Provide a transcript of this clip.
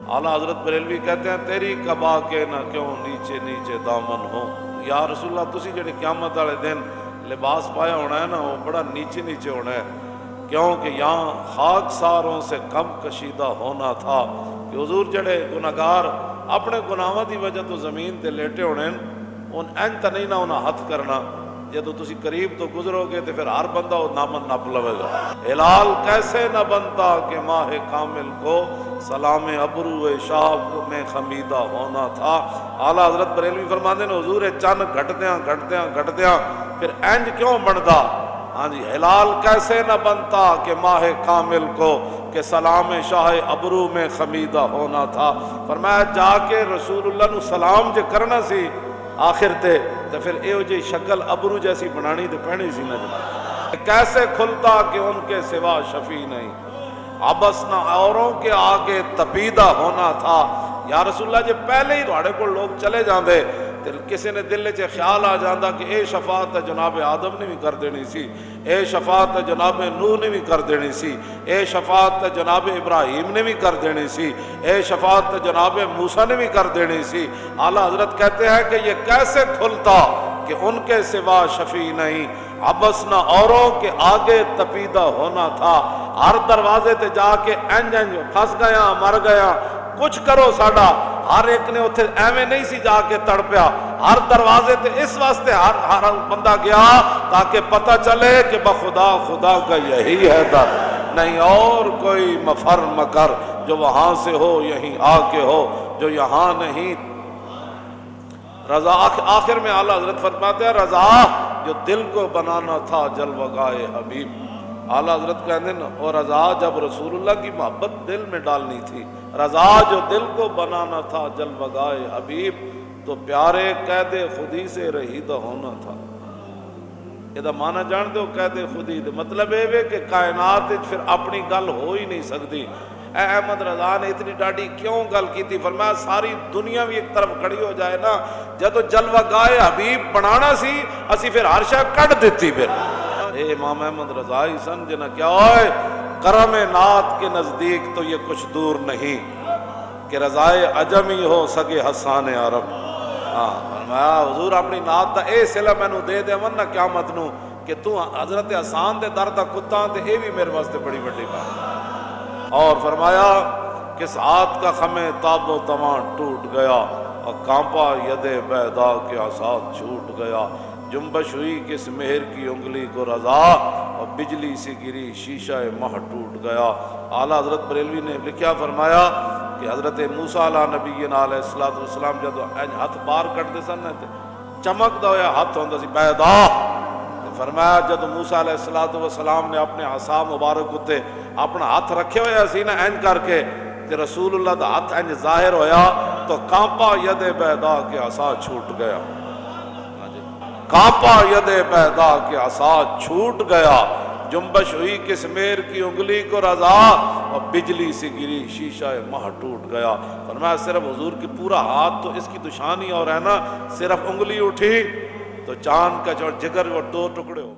आला हजरत बरेलवी कहते हैं तेरी कबा के ना क्यों नीचे नीचे दामन हो। या रसूलल्लाह तुसी जेड़े क़यामत वाले दिन लिबास पाया होना है ना वो बड़ा नीचे नीचे होना है, क्योंकि यहाँ खाकसारों से कम कशीदा होना था कि हुजूर जड़े गुनाहगार अपने गुनाहों की वजह तो ज़मीन ते लेटे होने उन इंज तो नहीं ना उन्हें हथ करना, जदों तुसी करीब तो गुजरोगे तो फिर हर बंदा वो नामन नप लवेगा। हिलाल कैसे न बनता कि माह कामिल को सलाम अबरू शाह में खमीदा होना था। आला हजरत बरेलवी फरमाते हैं हुजूर चन्न घटद्या फिर इंज क्यों बनता। हाँ जी, हिलाल कैसे न बनता कि माह कामिल को कि सलाम शाह अबरू में खमीदा होना था। फरमाया जाके रसूलुल्लाह नू सलाम जे करना सी आखिर ते तो फिर एहो जी शक्ल अबरू जैसी बनानी तो पैनी सी ना जनाब। कैसे खुलता कि उनके सिवा शफी नहीं, अबस ना औरों के आगे तपीदा होना था। या रसूलल्लाह जे पहले ही तुहाडे कोल लोग चले जाते तो किसी ने दिल च ख्याल आ जाता कि यह शफात जनाब आदम ने भी कर देनी सी, यह शफात जनाब नूह ने भी कर देनी सी, यह शफात जनाब इब्राहिम ने भी कर देनी सी, यह शफात जनाब मूसा ने भी कर देनी सी। आला हजरत कहते हैं कि यह कैसे खुलता कि उनके सिवा शफी नहीं, अबस न औरों के आगे तपीदा होना था। हर दरवाजे ते जाके इंज फस गया मर गया कुछ करो साडा, हर एक ने उत्थे एवें नहीं सी जाके तड़पया। हर दरवाजे ते इस वास्ते हर बंदा गया ताकि पता चले कि बखुदा खुदा का यही है दर, नहीं और कोई मफर मकर जो वहां से हो यहीं आके हो, जो यहाँ नहीं। रजा आखिर में आला हजरत फरमाते हैं रजा जो दिल को बनाना था जलवगाए हबीब। आला हजरत कहते हैं और रजा जब रसूलुल्लाह की मोहब्बत दिल में डालनी थी, रजा जो दिल को बनाना था जलवगाए हबीब, तो प्यारे कैदे खुदी से रहीद होना था। ਇਹਦਾ माना जानते हो कैदे खुदी दे मतलब ये कि कायनात फिर अपनी गल हो ही नहीं सकती। अहमद रजा ने इतनी डाढ़ी क्यों गल की थी, फरमाया सारी दुनिया भी एक तरफ खड़ी हो जाए ना, जब जलवा गाए हबीब बनाना सी असी फिर हर शय कढ़ दी। फिर इमाम अहमद रजा ही सन जना क्या होए करम नात के नजदीक तो ये कुछ दूर नहीं कि रजाए अजम ही हो सके हसान अरब। हाँ फरमाया हुजूर अपनी नात का यह सिला मैनू दे देवन ना क़यामत नू कि तू हजरत हसान दे दर दा कुत्ता ते ये भी मेरे वास्ते बड़ी बड़ी बात। और फरमाया किस हाथ का खमे ताबो तमान टूट गया और कांपा यदे बैदा के आसाद छूट गया, जुम्बश हुई किस मेहर की उंगली को रजा और बिजली सी गिरी शीशा मह टूट गया। आला हजरत बरेलवी ने लिखा फरमाया कि हजरत मूसा अला नबी अलैहिस्सलाम जब हथ बाहर कटते सन चमकदा होया हथ होंदा सी बैदा। फरमाया जब मूसा अलैहिस्सलाम ने अपने आसा मुबारक उत्ते अपना हथ रखे होया सी ना इंज करके ते रसूलुल्लाह दा हथ इंज जाहिर होया तो कांपा यदे बैदा के आसा छूट गया, कांपा यदे पैदा के आसा छूट गया, जुम्बश हुई किस मेर की उंगली को रजा और बिजली से गिरी शीशा मह टूट गया। फरमाया सिर्फ हुजूर की पूरा हाथ तो इसकी दुशानी और है ना, सिर्फ उंगली उठी तो चांद का जो जिगर वो दो टुकड़े हो